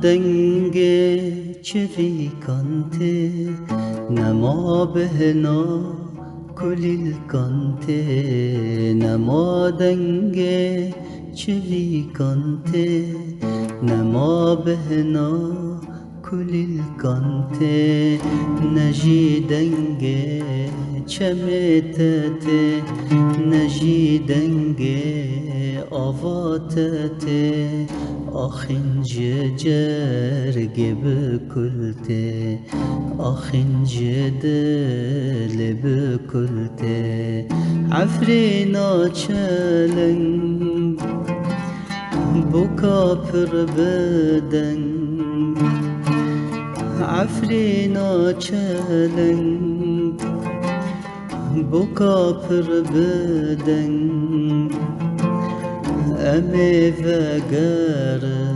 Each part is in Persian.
دنگه چوی کانته نما بهنا کلیل کانته نما دنگه چوی کانته نما بهنا کلیل کانته نجی دنگه چمتته نجی دنگه آواتته آخین جرگ بکلته آخین جدل بکلته عفرینا چلنگ بوکا پر بدن عفرینا چلنگ بوکا پر بدن امی وگرن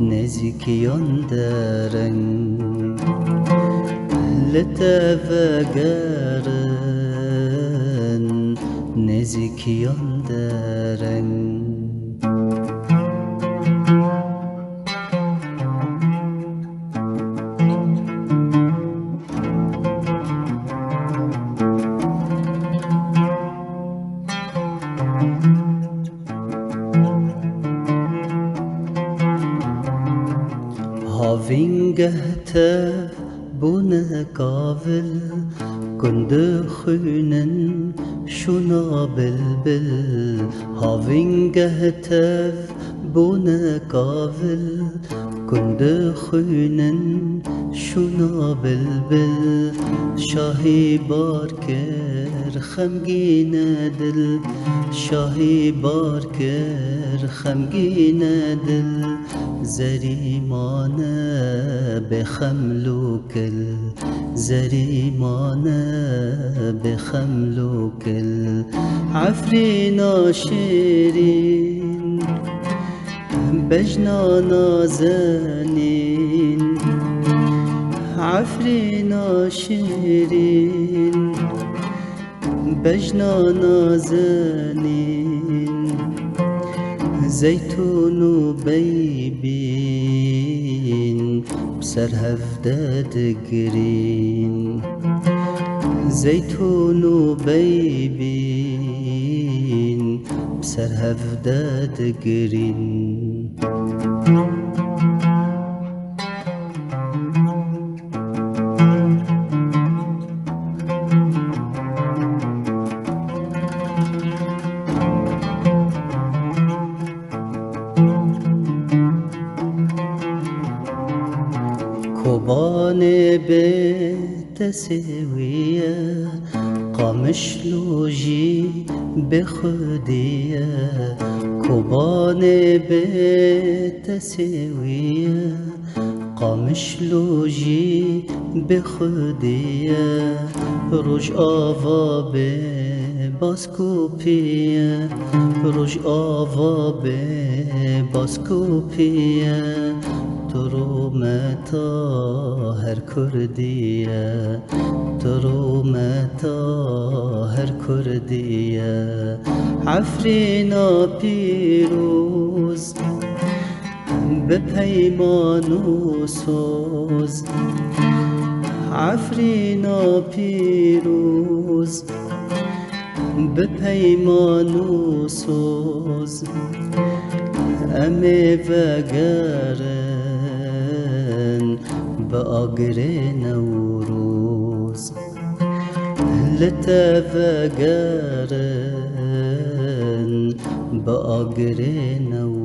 نزیکیان درن لتا وگرن نزیکیان درن هاوینگهته بونه کاول کند خونن شونا بلبل هاوینگهته بونه کاول کند خونن شونا بلبل شاهی بار کر خمگین دل شاهی بار کر خمگین دل زریمانه بخملوکل زریمانه بخملوکل عفرینا شیرین بجنا نازنین عفرینا شیرین بجنا نازنین زيتون وبيبين بسر هفداد قرين زيتون وبيبين بسر هفداد قرين كوبان بتسوية قامش لوجي بخدية كوبان بتسوية قامش لوجي بخدية روش آوا باسكوبية روش آوا باسكوبية ترومتا هر کردیه ترومتا هر کردیه عفرینا پیروز به پیمان و سوز عفرینا پیروز به پیمان و سوز امی وگرن با آگر نوروز لتا وگرن با آگر نوروز